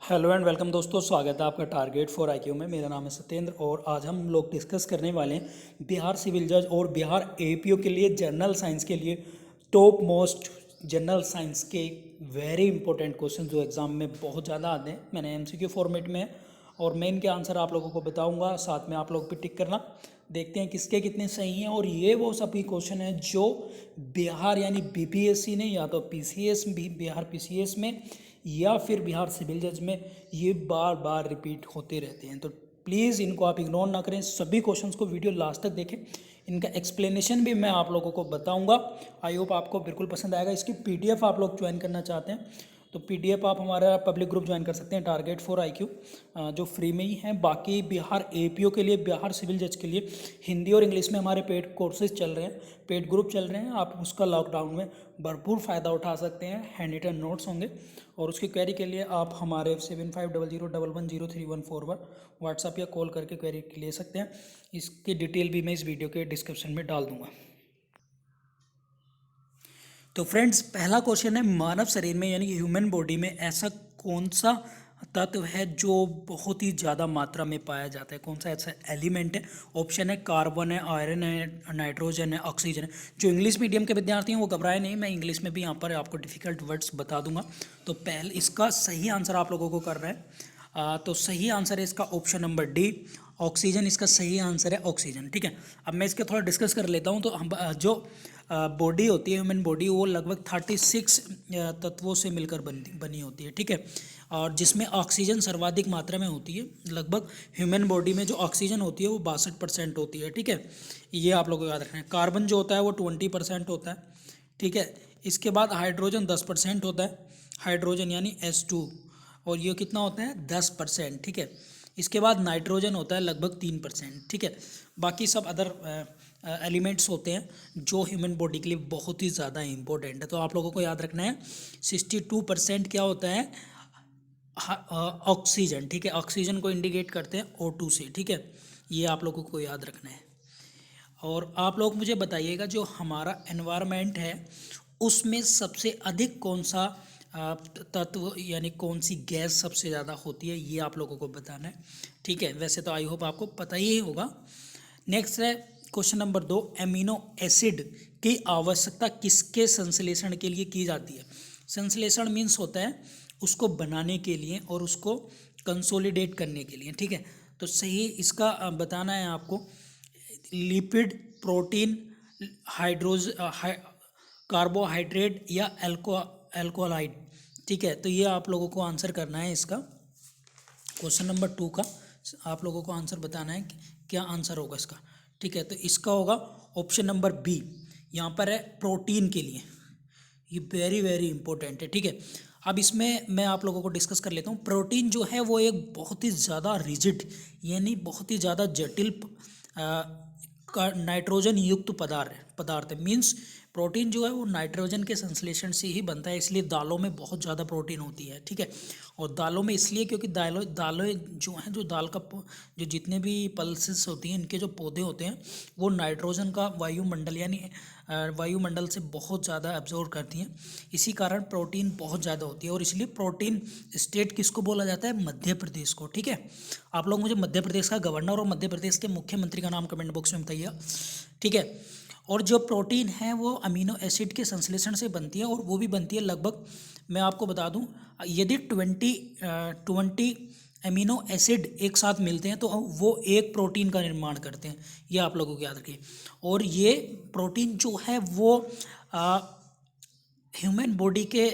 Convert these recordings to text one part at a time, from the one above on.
Hello and welcome दोस्तों, स्वागत है आपका टारगेट फॉर आईक्यू में। मेरा नाम है सत्येंद्र और आज हम लोग डिस्कस करने वाले हैं बिहार सिविल जज और बिहार एपीओ के लिए जनरल साइंस के लिए टॉप मोस्ट जनरल साइंस के वेरी इंपॉर्टेंट क्वेश्चन जो एग्जाम में बहुत ज़्यादा आते हैं। मैंने एमसीक्यू फॉर्मेट में है और मैं इनके आंसर आप लोगों को बताऊंगा, साथ में आप लोग भी टिक करना। देखते हैं किसके कितने सही हैं। और ये वो सभी क्वेश्चन हैं जो बिहार यानी बीपीएससी ने या तो पीसीएस भी बिहार पीसीएस में या फिर बिहार सिविल जज में ये बार बार रिपीट होते रहते हैं। तो प्लीज़ इनको आप इग्नोर ना करें, सभी क्वेश्चंस को वीडियो लास्ट तक देखें। इनका एक्सप्लेनेशन भी मैं आप लोगों को बताऊंगा। आई होप आपको बिल्कुल पसंद आएगा। इसकी पीडीएफ आप लोग ज्वाइन करना चाहते हैं तो पीडीएफ आप हमारा पब्लिक ग्रुप ज्वाइन कर सकते हैं, टारगेट फॉर आईक्यू, जो फ्री में ही है। बाकी बिहार एपीओ के लिए, बिहार सिविल जज के लिए हिंदी और इंग्लिश में हमारे पेड कोर्सेज चल रहे हैं, पेड ग्रुप चल रहे हैं। आप उसका लॉकडाउन में भरपूर फ़ायदा उठा सकते हैं। हैंड रिटन नोट्स होंगे और उसकी क्वेरी के लिए आप हमारे 7500110314 पर व्हाट्सअप या कॉल करके क्वेरी ले सकते हैं। इसकी डिटेल भी मैं इस वीडियो के डिस्क्रिप्शन में डाल दूंगा। तो फ्रेंड्स, पहला क्वेश्चन है, मानव शरीर में यानी कि ह्यूमन बॉडी में ऐसा कौन सा तत्व है जो बहुत ही ज़्यादा मात्रा में पाया जाता है? कौन सा ऐसा एलिमेंट है? ऑप्शन है कार्बन है, आयरन है, नाइट्रोजन है, ऑक्सीजन है। जो इंग्लिश मीडियम के विद्यार्थी हैं वो घबराए नहीं, मैं इंग्लिश में भी यहाँ पर आपको डिफ़िकल्ट वर्ड्स बता दूंगा। तो पहले इसका सही आंसर आप लोगों को कर रहा है। तो सही आंसर है इसका ऑप्शन नंबर डी, ऑक्सीजन। इसका सही आंसर है ऑक्सीजन। ठीक है, अब मैं इसके थोड़ा डिस्कस कर लेता हूँ। तो हम जो बॉडी होती है, ह्यूमन बॉडी, वो लगभग 36 तत्वों से मिलकर बनी होती है। ठीक है, और जिसमें ऑक्सीजन सर्वाधिक मात्रा में होती है। लगभग ह्यूमन बॉडी में जो ऑक्सीजन होती है वो 62% होती है। ठीक है, ये आप लोगों को याद रखना है। कार्बन जो होता है वो 20% होता है। ठीक है, इसके बाद हाइड्रोजन 10% होता है, हाइड्रोजन यानी H2, और ये कितना होता है 10%। ठीक है, इसके बाद नाइट्रोजन होता है लगभग 3%। ठीक है, बाकी सब अदर एलिमेंट्स होते हैं जो ह्यूमन बॉडी के लिए बहुत ही ज़्यादा इंपॉर्टेंट है। तो आप लोगों को याद रखना है 62% क्या होता है, ऑक्सीजन। ठीक है, ऑक्सीजन को इंडिकेट करते हैं O2 से। ठीक है, ये आप लोगों को याद रखना है। और आप लोग मुझे बताइएगा जो हमारा एनवायरनमेंट है उसमें सबसे अधिक कौन सा तत्व यानी कौन सी गैस सबसे ज़्यादा होती है, ये आप लोगों को बताना है। ठीक है, वैसे तो आई होप आपको पता ही होगा। नेक्स्ट है क्वेश्चन नंबर 2, एमिनो एसिड की आवश्यकता किसके संश्लेषण के लिए की जाती है? संश्लेषण मीन्स होता है उसको बनाने के लिए और उसको कंसोलिडेट करने के लिए। ठीक है, तो सही इसका बताना है आपको। लिपिड, प्रोटीन, कार्बोहाइड्रेट या एल्कोलाइड। ठीक है, तो ये आप लोगों को आंसर करना है इसका। क्वेश्चन नंबर 2 का आप लोगों को आंसर बताना है कि क्या आंसर होगा इसका। ठीक है, तो इसका होगा ऑप्शन नंबर बी। यहाँ पर है प्रोटीन के लिए, ये वेरी वेरी इंपॉर्टेंट है। ठीक है, अब इसमें मैं आप लोगों को डिस्कस कर लेता हूँ। प्रोटीन जो है वो एक बहुत ही ज़्यादा रिजिड यानी बहुत ही ज़्यादा जटिल नाइट्रोजन युक्त पदार्थ है। मीन्स प्रोटीन जो है वो नाइट्रोजन के संश्लेषण से ही बनता है, इसलिए दालों में बहुत ज़्यादा प्रोटीन होती है। ठीक है, और दालों में इसलिए क्योंकि दालें जो हैं, जो दाल का जो जितने भी पल्सेस होती हैं, इनके जो पौधे होते हैं वो नाइट्रोजन का वायुमंडल यानी वायुमंडल से बहुत ज़्यादा एब्जॉर्ब करती हैं। इसी कारण प्रोटीन बहुत ज़्यादा होती है और इसलिए प्रोटीन स्टेट किसको बोला जाता है? मध्य प्रदेश को। ठीक है, आप लोग मुझे मध्य प्रदेश का गवर्नर और मध्य प्रदेश के मुख्यमंत्री का नाम कमेंट बॉक्स में बताइए। ठीक है, और जो प्रोटीन है वो अमीनो एसिड के संश्लेषण से बनती है और वो भी बनती है लगभग, मैं आपको बता दूं, यदि 20 अमीनो एसिड एक साथ मिलते हैं तो वो एक प्रोटीन का निर्माण करते हैं। ये आप लोगों को याद रखिए। और ये प्रोटीन जो है वो ह्यूमन बॉडी के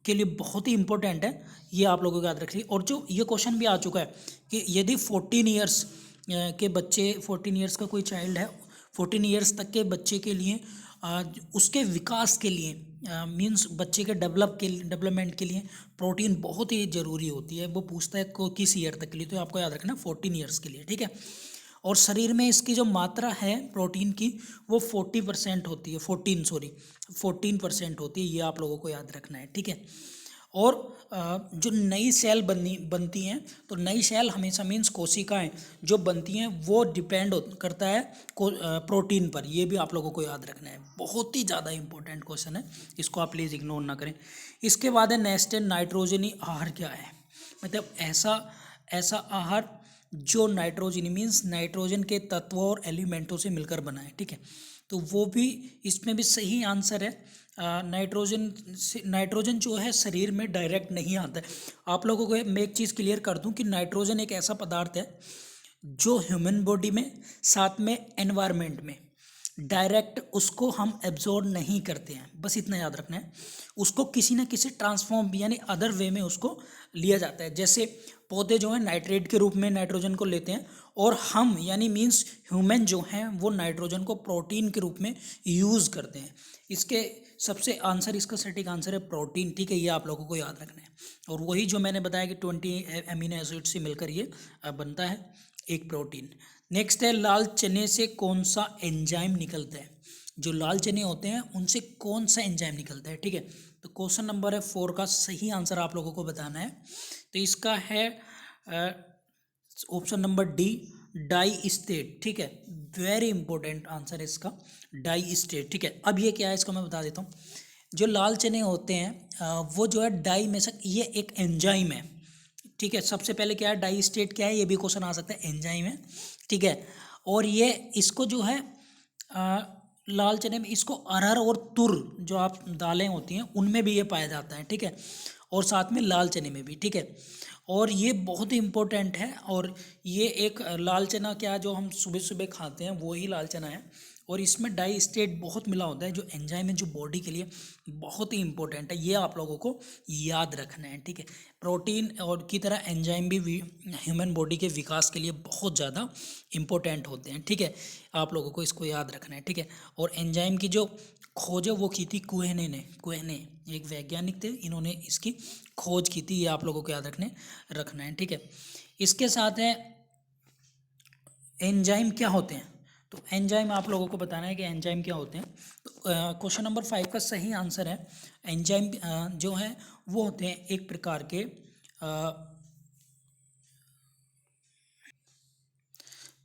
लिए बहुत ही इंपॉर्टेंट है, ये आप लोगों को याद रखिए। और जो ये क्वेश्चन भी आ चुका है कि यदि 14 ईयर्स के बच्चे, 14 ईयर्स का कोई चाइल्ड है, 14 ईयर्स तक के बच्चे के लिए उसके विकास के लिए मीन्स बच्चे के डेवलपमेंट के लिए प्रोटीन बहुत ही ज़रूरी होती है। वो पूछता है को किस ईयर तक के लिए, तो आपको याद रखना 14 ईयर्स के लिए। ठीक है, और शरीर में इसकी जो मात्रा है प्रोटीन की वो 40% होती है, 14% होती है, ये आप लोगों को याद रखना है। ठीक है, और जो नई सेल बनती हैं, तो नई सेल हमेशा मीन्स कोशिकाएं जो बनती हैं वो डिपेंड करता है प्रोटीन पर। ये भी आप लोगों को याद रखना है, बहुत ही ज़्यादा इंपॉर्टेंट क्वेश्चन है, इसको आप प्लीज़ इग्नोर ना करें। इसके बाद है नेक्स्ट है नाइट्रोजनी आहार क्या है, मतलब ऐसा ऐसा आहार जो नाइट्रोजन मीन्स नाइट्रोजन के तत्वों और एलिमेंटों से मिलकर बना है, ठीक है। तो वो भी इसमें भी सही आंसर है। नाइट्रोजन जो है शरीर में डायरेक्ट नहीं आता है। आप लोगों को मैं एक चीज़ क्लियर कर दूं कि नाइट्रोजन एक ऐसा पदार्थ है जो ह्यूमन बॉडी में साथ में एनवायरनमेंट में डायरेक्ट उसको हम एब्जॉर्ब नहीं करते हैं, बस इतना याद रखना है। उसको किसी न किसी ट्रांसफॉर्म यानी अदर वे में उसको लिया जाता है। जैसे पौधे जो हैं नाइट्रेट के रूप में नाइट्रोजन को लेते हैं, और हम यानी मीन्स ह्यूमन जो हैं वो नाइट्रोजन को प्रोटीन के रूप में यूज़ करते हैं। इसके सबसे आंसर, इसका सटीक आंसर है प्रोटीन, ठीक है। ये आप लोगों को याद रखना है। और वही जो मैंने बताया कि 20 अमीनो एसिड से मिलकर ये बनता है एक प्रोटीन। नेक्स्ट है लाल चने से कौन सा एंजाइम निकलता है। जो लाल चने होते हैं उनसे कौन सा एंजाइम निकलता है, ठीक है। तो क्वेश्चन नंबर है 4 का सही आंसर आप लोगों को बताना है। तो इसका है option number D, diastase, ठीक है। वेरी इंपॉर्टेंट आंसर है इसका, डाई स्टेट, ठीक है। अब ये क्या है इसको मैं बता देता हूँ। जो लाल चने होते हैं वो जो है डाई में से ये एक एंजाइम है, ठीक है। सबसे पहले क्या है, डाई स्टेट क्या है, ये भी क्वेश्चन आ सकता है, एंजाइम है, ठीक है। और ये इसको जो है लाल चने में इसको अरहर और तुर जो आप दालें होती हैं उनमें भी ये पाया जाता है, ठीक है। और साथ में लाल चने में भी, ठीक है। और ये बहुत ही इम्पोर्टेंट है। और ये एक लाल चना क्या जो हम सुबह सुबह खाते हैं वो ही लाल चना है। और इसमें डाई स्टेट बहुत मिला होता है जो एंजाइम है, जो बॉडी के लिए बहुत ही इंपॉर्टेंट है। ये आप लोगों को याद रखना है, ठीक है। प्रोटीन और की तरह एंजाइम भी ह्यूमन बॉडी के विकास के लिए बहुत ज़्यादा इंपॉर्टेंट होते हैं, ठीक है। आप लोगों को इसको याद रखना है, ठीक है। और एंजाइम की जो खोज है वो की थी कुहने ने, कुहने एक वैज्ञानिक थे, इन्होंने इसकी खोज की थी। ये आप लोगों को याद रखना है, ठीक है। इसके साथ है एंजाइम क्या होते हैं। तो एंजाइम आप लोगों को बताना है कि एंजाइम क्या होते हैं। तो क्वेश्चन नंबर 5 का सही आंसर है एंजाइम जो है वो होते हैं एक प्रकार के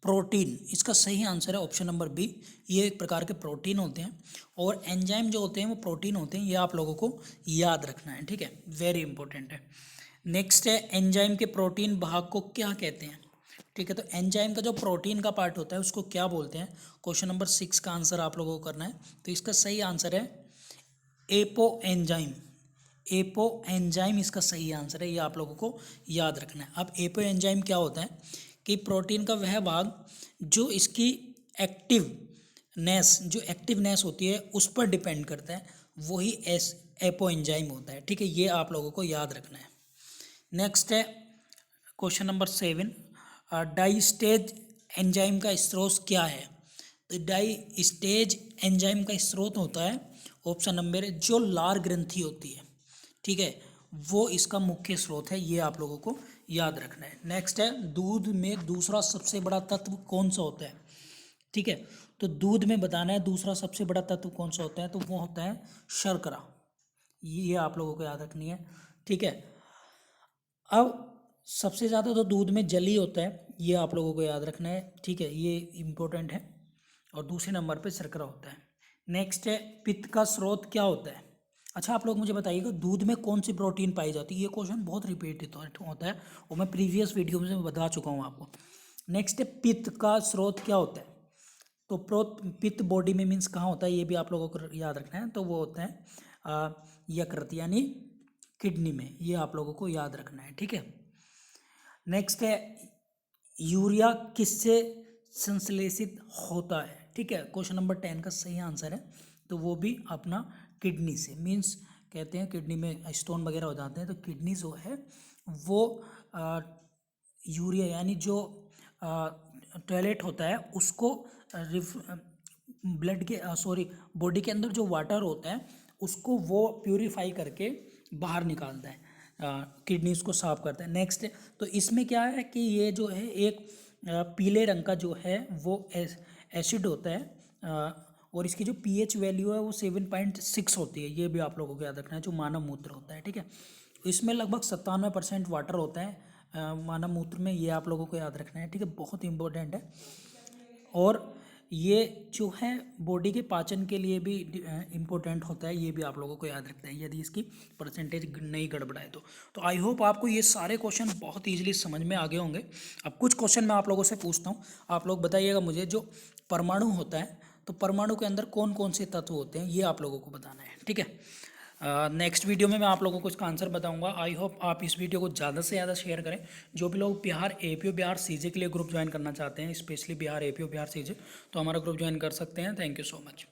प्रोटीन। इसका सही आंसर है ऑप्शन नंबर बी, ये एक प्रकार के प्रोटीन होते हैं। और एंजाइम जो होते हैं वो प्रोटीन होते हैं, ये आप लोगों को याद रखना है, ठीक है। वेरी इंपॉर्टेंट है। नेक्स्ट है एंजाइम के प्रोटीन भाग को क्या कहते हैं, ठीक है। तो एंजाइम का जो प्रोटीन का पार्ट होता है उसको क्या बोलते हैं। क्वेश्चन नंबर 6 का आंसर आप लोगों को करना है। तो इसका सही आंसर है एपो एंजाइम। एपो एंजाइम इसका सही आंसर है, ये आप लोगों को याद रखना है। अब एपो एंजाइम क्या होता है कि प्रोटीन का वह भाग जो इसकी एक्टिवनेस होती है उस पर डिपेंड करता है, वही एपो एंजाइम होता है, ठीक है। ये आप लोगों को याद रखना है। नेक्स्ट है question number 7, diastase enzyme का स्रोत क्या है। तो डाई स्टेज एंजाइम का स्रोत होता है ऑप्शन नंबर जो लार ग्रंथि होती है, ठीक है, वो इसका मुख्य स्रोत है। ये आप लोगों को याद रखना है। नेक्स्ट है दूध में दूसरा सबसे बड़ा तत्व कौन सा होता है, ठीक है। तो दूध में बताना है दूसरा सबसे बड़ा तत्व कौन सा होता है, तो वो होता है शर्करा। ये आप लोगों को याद रखनी है, ठीक है। अब सबसे ज़्यादा तो दूध में जल ही होता है, ये आप लोगों को याद रखना है, ठीक है, ये इम्पोर्टेंट है। और दूसरे नंबर पे शर्करा होता है। नेक्स्ट है पित्त का स्रोत क्या होता है। अच्छा आप लोग मुझे बताइएगा दूध में कौन सी प्रोटीन पाई जाती है, ये क्वेश्चन बहुत रिपीटेड होता है और मैं प्रीवियस वीडियो में बता चुका हूँ आपको। नेक्स्ट है पित्त का स्रोत क्या होता है। तो पित्त बॉडी में मीन्स कहाँ होता है, ये भी आप लोगों को याद रखना है। तो वो होता है यकृत यानी किडनी में, ये आप लोगों को याद रखना है, ठीक है। नेक्स्ट है यूरिया किससे संश्लेषित होता है, ठीक है। क्वेश्चन नंबर 10 का सही आंसर है। तो वो भी अपना किडनी से, मीन्स कहते हैं किडनी में स्टोन वगैरह हो जाते हैं, तो किडनी जो है वो यूरिया यानी जो टॉयलेट होता है उसको ब्लड के बॉडी के अंदर जो वाटर होता है उसको वो प्यूरिफाई करके बाहर निकालता है, किडनी उसको साफ करता है। नेक्स्ट तो इसमें क्या है कि ये जो है एक पीले रंग का जो है वो एसिड होता है, और इसकी जो पीएच वैल्यू है वो 7.6 होती है, ये भी आप लोगों को याद रखना है, जो मानव मूत्र होता है, ठीक है। इसमें लगभग 97% वाटर होता है मानव मूत्र में, ये आप लोगों को याद रखना है, ठीक है, बहुत ही इंपॉर्टेंट है। और ये जो है बॉडी के पाचन के लिए भी इम्पोर्टेंट होता है, ये भी आप लोगों को याद रखना है यदि इसकी परसेंटेज नहीं गड़बड़ाए तो आई होप आपको ये सारे क्वेश्चन बहुत ईजिली समझ में आ गए होंगे। अब कुछ क्वेश्चन मैं आप लोगों से पूछता हूँ, आप लोग बताइएगा मुझे। जो परमाणु होता है, तो परमाणु के अंदर कौन कौन से तत्व होते हैं, ये आप लोगों को बताना है, ठीक है। नेक्स्ट वीडियो में मैं आप लोगों को इसका आंसर बताऊंगा। आई होप आप इस वीडियो को ज़्यादा से ज़्यादा शेयर करें। जो भी लोग बिहार एपीओ बिहार सीजे के लिए ग्रुप ज्वाइन करना चाहते हैं, स्पेशली बिहार एपीओ बिहार सीजे, तो हमारा ग्रुप ज्वाइन कर सकते हैं। Thank you so much.